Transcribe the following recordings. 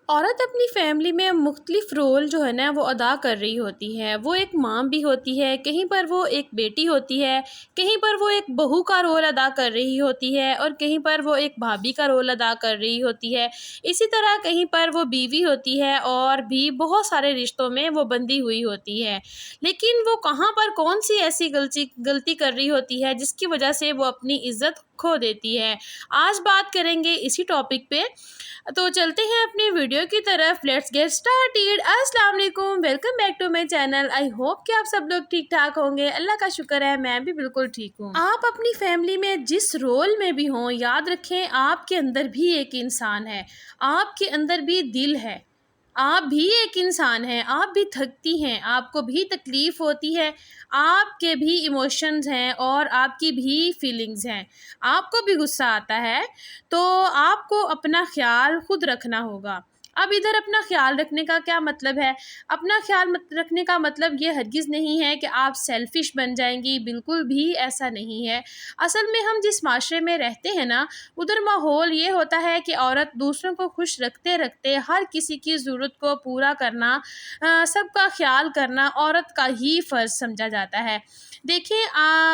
औरत अपनी फैमिली में मुख्तलिफ़ रोल जो है ना वो अदा कर रही होती है। वो एक माँ भी होती है, कहीं पर वो एक बेटी होती है, कहीं पर वो एक बहू का रोल अदा कर रही होती है और कहीं पर वो एक भाभी का रोल अदा कर रही होती है। इसी तरह कहीं पर वो बीवी होती है और भी बहुत सारे रिश्तों में वो बंधी हुई होती है। लेकिन वो कहाँ पर कौन-सी ऐसी गलती कर रही होती है जिसकी वजह से वो अपनी इज़्ज़त खो देती है। आज बात करेंगे इसी टॉपिक पे। तो चलते हैं अपनी वीडियो की तरफ। Let's get started. अस्सलाम वालेकुम, welcome back to my channel. I hope कि आप सब लोग ठीक ठाक होंगे। अल्लाह का शुक्र है मैं भी बिल्कुल ठीक हूँ। आप अपनी फैमिली में जिस रोल में भी हों, याद रखें आपके अंदर भी एक इंसान है, आपके अंदर भी दिल है, आप भी एक इंसान हैं, आप भी थकती हैं, आपको भी तकलीफ़ होती है, आपके भी इमोशंस हैं और आपकी भी फीलिंग्स हैं, आपको भी गुस्सा आता है, तो आपको अपना ख़्याल खुद रखना होगा। अब इधर अपना ख़्याल रखने का क्या मतलब है? अपना ख़्याल रखने का मतलब ये हरगिज़ नहीं है कि आप सेल्फ़िश बन जाएँगी, बिल्कुल भी ऐसा नहीं है। असल में हम जिस माशरे में रहते हैं ना, उधर माहौल ये होता है कि औरत दूसरों को खुश रखते-रखते हर किसी की ज़रूरत को पूरा करना, सबका ख़्याल करना औरत का ही फ़र्ज़ समझा जाता है। देखिए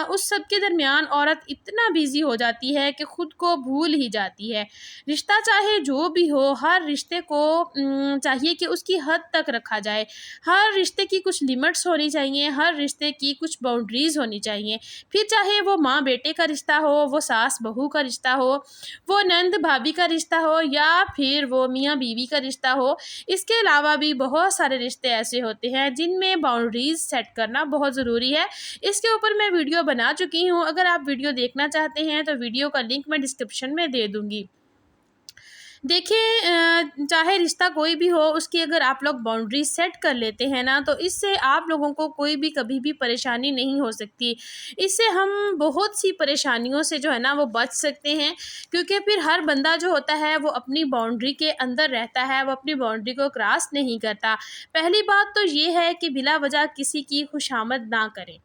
उस सब के दरमियान औरत इतना बिज़ी हो जाती है कि ख़ुद को भूल ही जाती है। रिश्ता चाहे जो भी हो, हर रिश्ते को चाहिए कि उसकी हद तक रखा जाए। हर रिश्ते की कुछ लिमिट्स होनी चाहिए, हर रिश्ते की कुछ बाउंड्रीज़ होनी चाहिए। फिर चाहे वो माँ-बेटे का रिश्ता हो, वो सास-बहू का रिश्ता हो, वो नंद-भाभी का रिश्ता हो या फिर वो मियाँ-बीवी का रिश्ता हो। इसके अलावा भी बहुत सारे रिश्ते ऐसे होते हैं जिनमें बाउंड्रीज़ सेट करना बहुत ज़रूरी है। इसके ऊपर मैं वीडियो बना चुकी हूँ, अगर आप वीडियो देखना चाहते हैं तो वीडियो का लिंक मैं डिस्क्रिप्शन में दे दूँगी। देखिए चाहे रिश्ता कोई भी हो, उसकी अगर आप लोग बाउंड्री सेट कर लेते हैं ना, तो इससे आप लोगों को कोई भी कभी भी परेशानी नहीं हो सकती। इससे हम बहुत सी परेशानियों से जो है ना वो बच सकते हैं, क्योंकि फिर हर बंदा जो होता है वो अपनी बाउंड्री के अंदर रहता है, वो अपनी बाउंड्री को क्रॉस नहीं करता। पहली बात तो ये है कि बिला वजह किसी की खुशामद ना करें।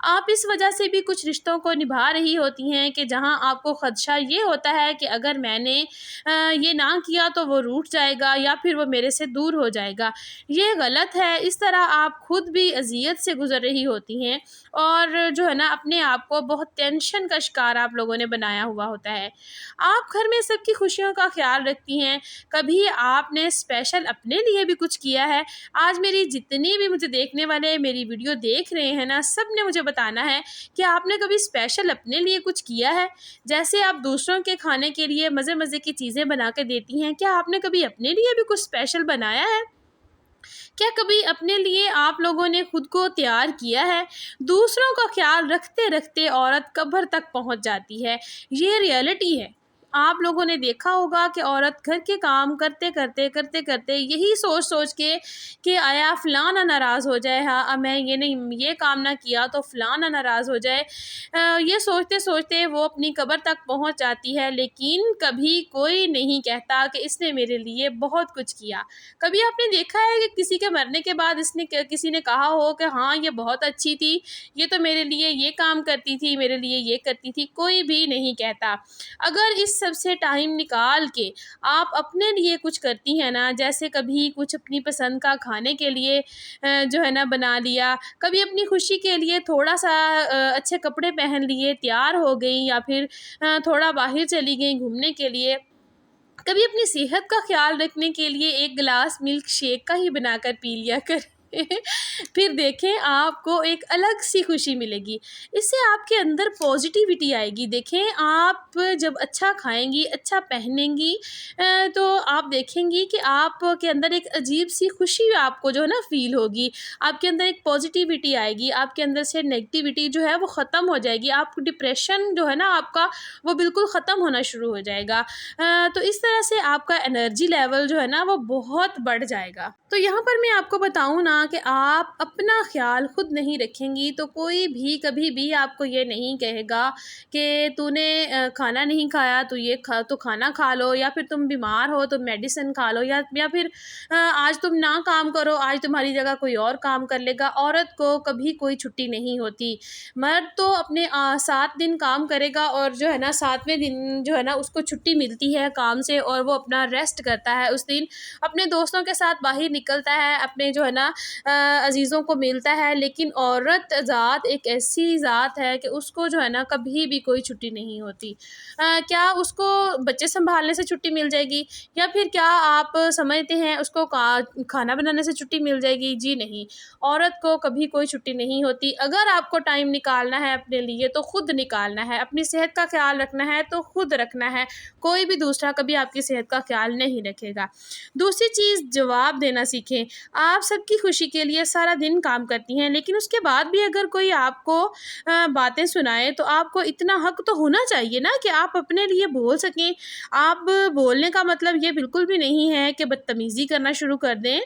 आप इस वजह से भी कुछ रिश्तों को निभा रही होती हैं कि जहाँ आपको ख़दशा ये होता है कि अगर मैंने ये ना किया तो वो रूठ जाएगा या फिर वो मेरे से दूर हो जाएगा। ये गलत है। इस तरह आप खुद भी अज़ियत से गुज़र रही होती हैं और जो है ना अपने आप को बहुत टेंशन का शिकार आप लोगों ने बनाया हुआ होता है। आप घर में सबकी खुशियों का ख़्याल रखती हैं, कभी आपने स्पेशल अपने लिए भी कुछ किया है? आज मेरी जितनी भी मुझे देखने वाले मेरी वीडियो देख रहे हैं ना, सब ने मुझे बताना है कि आपने कभी स्पेशल अपने लिए कुछ किया है? जैसे आप दूसरों के खाने के लिए मज़े-मज़े की चीज़ें बना के देती हैं, क्या आपने कभी अपने लिए भी कुछ स्पेशल बनाया है? क्या कभी अपने लिए आप लोगों ने खुद को तैयार किया है? दूसरों का ख़्याल रखते-रखते औरत कब्र तक पहुँच जाती है, ये रियलिटी है। आप लोगों ने देखा होगा कि औरत घर के काम करते-करते यही सोच-सोच के कि आया फ़लाँ नाराज़ हो जाए, हाँ, अब मैं ये काम ना किया तो फ़लाँ नाराज़ हो जाए। ये सोचते-सोचते वो अपनी कब्र तक पहुँच जाती है, लेकिन कभी कोई नहीं कहता कि इसने मेरे लिए बहुत कुछ किया। कभी आपने देखा है कि किसी के मरने के बाद किसी ने कहा हो कि हाँ, ये बहुत अच्छी थी, ये तो मेरे लिए ये काम करती थी, मेरे लिए ये करती थी? कोई भी नहीं कहता। अगर इस सब से टाइम निकाल के आप अपने लिए कुछ करती हैं ना, जैसे कभी कुछ अपनी पसंद का खाने के लिए जो है ना बना लिया, कभी अपनी खुशी के लिए थोड़ा-सा अच्छे कपड़े पहन लिए, तैयार हो गई या फिर थोड़ा बाहर चली गई घूमने के लिए, कभी अपनी सेहत का ख़्याल रखने के लिए 1 गिलास मिल्क शेक का ही बनाकर पी लिया करें। फिर देखें आपको एक अलग सी खुशी मिलेगी। इससे आपके अंदर पॉज़िटिविटी आएगी। देखें आप जब अच्छा खाएँगी, अच्छा पहनेंगी तो आप देखेंगी कि आपके अंदर एक अजीब-सी खुशी आपको जो है ना फ़ील होगी। आपके अंदर एक पॉज़िटिविटी आएगी, आपके अंदर से नेगेटिविटी जो है वो ख़त्म हो जाएगी। आपको डिप्रेशन जो है ना आपका वो बिल्कुल ख़त्म होना शुरू हो जाएगा। तो इस तरह से आपका एनर्जी लेवल जो है ना वो बहुत बढ़ जाएगा। तो यहाँ पर मैं आपको बताऊँ ना कि आप अपना ख़्याल खुद नहीं रखेंगी तो कोई भी कभी भी आपको ये नहीं कहेगा कि तूने खाना नहीं खाया, तो खाना खा लो, या फिर तुम बीमार हो तो मेडिसिन खा लो, या फिर आज तुम ना काम करो, आज तुम्हारी जगह कोई और काम कर लेगा। औरत को कभी कोई छुट्टी नहीं होती। मर्द तो अपने 7 दिन काम करेगा और जो है ना 7वें दिन जो है ना उसको छुट्टी मिलती है काम से, और वो अपना रेस्ट करता है उस दिन, अपने दोस्तों के साथ बाहर निकलता है, अपने जो है ना अजीज़ों को मिलता है। लेकिन औरत ज़ात एक ऐसी ज़ात है कि उसको जो है ना कभी भी कोई छुट्टी नहीं होती। क्या उसको बच्चे संभालने से छुट्टी मिल जाएगी, या फिर क्या आप समझते हैं उसको खाना बनाने से छुट्टी मिल जाएगी? जी नहीं, औरत को कभी कोई छुट्टी नहीं होती। अगर आपको टाइम निकालना है अपने लिए तो खुद निकालना है, अपनी सेहत का ख्याल रखना है तो खुद रखना है, कोई भी दूसरा कभी आपकी सेहत का ख्याल नहीं रखेगा। दूसरी चीज़, जवाब देना सीखें। आप सबकी खुशी के लिए सारा दिन काम करती हैं, लेकिन उसके बाद भी अगर कोई आपको बातें सुनाए तो आपको इतना हक तो होना चाहिए ना कि आप अपने लिए बोल सकें। आप बोलने का मतलब ये बिल्कुल भी नहीं है कि बदतमीज़ी करना शुरू कर दें,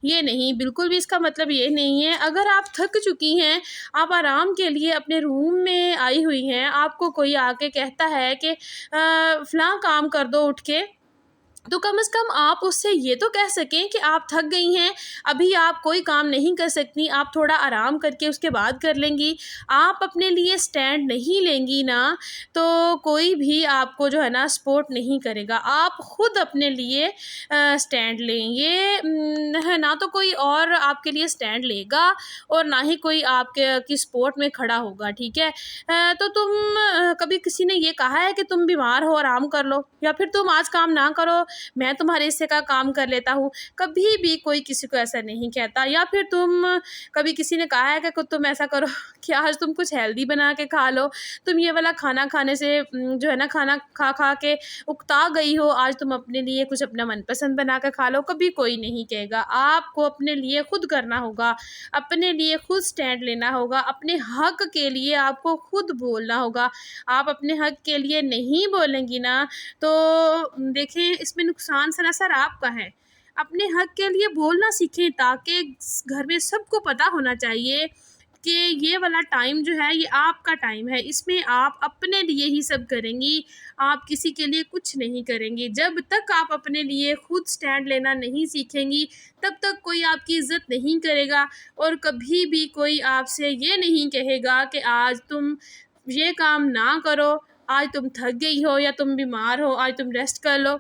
ये नहीं, बिल्कुल भी इसका मतलब ये नहीं है। अगर आप थक चुकी हैं, आप आराम के लिए अपने रूम में आई हुई हैं, आपको कोई आके कहता है कि फ़लाँ काम कर दो उठ के, तो कम से कम आप उससे ये तो कह सकें कि आप थक गई हैं, अभी आप कोई काम नहीं कर सकती, आप थोड़ा आराम करके उसके बाद कर लेंगी। आप अपने लिए स्टैंड नहीं लेंगी ना, तो कोई भी आपको जो है ना सपोर्ट नहीं करेगा। आप खुद अपने लिए स्टैंड लें। ये है ना, तो कोई और आपके लिए स्टैंड लेगा और ना ही कोई आपके की सपोर्ट में खड़ा होगा, ठीक है? तो कभी किसी ने ये कहा है कि तुम बीमार हो, आराम कर लो, या फिर तुम आज काम ना करो, मैं तुम्हारे हिस्से का काम कर लेता हूँ? कभी भी कोई किसी को ऐसा नहीं कहता। या फिर कभी किसी ने कहा है कि तुम ऐसा करो कि आज तुम कुछ हेल्दी बना के खा लो, तुम ये वाला खाना खाने से जो है ना खाना खा खा के उकता गई हो, आज तुम अपने लिए कुछ अपना मनपसंद बना कर खा लो। कभी कोई नहीं कहेगा। आपको अपने लिए खुद करना होगा, अपने लिए खुद स्टैंड लेना होगा, अपने हक के लिए आपको खुद बोलना होगा। आप अपने हक के लिए नहीं बोलेंगी ना, तो देखें इसमें नुकसान सरासर आपका है। अपने हक के लिए बोलना सीखें, ताकि घर में सबको पता होना चाहिए कि ये वाला टाइम जो है ये आपका टाइम है, इसमें आप अपने लिए ही सब करेंगी, आप किसी के लिए कुछ नहीं करेंगी। जब तक आप अपने लिए खुद स्टैंड लेना नहीं सीखेंगी, तब तक कोई आपकी इज़्ज़त नहीं करेगा, और कभी भी कोई आपसे ये नहीं कहेगा कि आज तुम ये काम ना करो, आज तुम थक गई हो या तुम बीमार हो, आज तुम रेस्ट कर लो।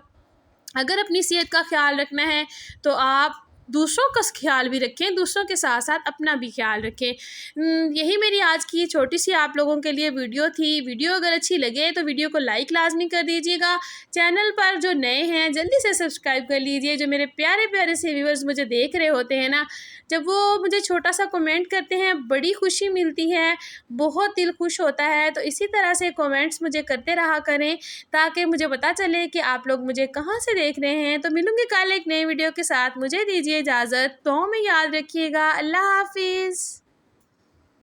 अगर अपनी सेहत का ख़्याल रखना है तो आप दूसरों का ख़्याल भी रखें, दूसरों के साथ साथ अपना भी ख़्याल रखें। यही मेरी आज की छोटी सी आप लोगों के लिए वीडियो थी। वीडियो अगर अच्छी लगे तो वीडियो को लाइक लाजमी कर दीजिएगा। चैनल पर जो नए हैं जल्दी से सब्सक्राइब कर लीजिए। जो मेरे प्यारे प्यारे से व्यूअर्स मुझे देख रहे होते हैं ना, जब वो मुझे छोटा सा कमेंट करते हैं बड़ी खुशी मिलती है, बहुत दिल खुश होता है। तो इसी तरह से कमेंट्स मुझे करते रहा करें, ताकि मुझे पता चले कि आप लोग मुझे कहाँ से देख रहे हैं। तो मिलूँगी कल एक नए वीडियो के साथ। मुझे दीजिए इजाज़त। तो में याद रखिएगा। अल्लाह हाफिज़।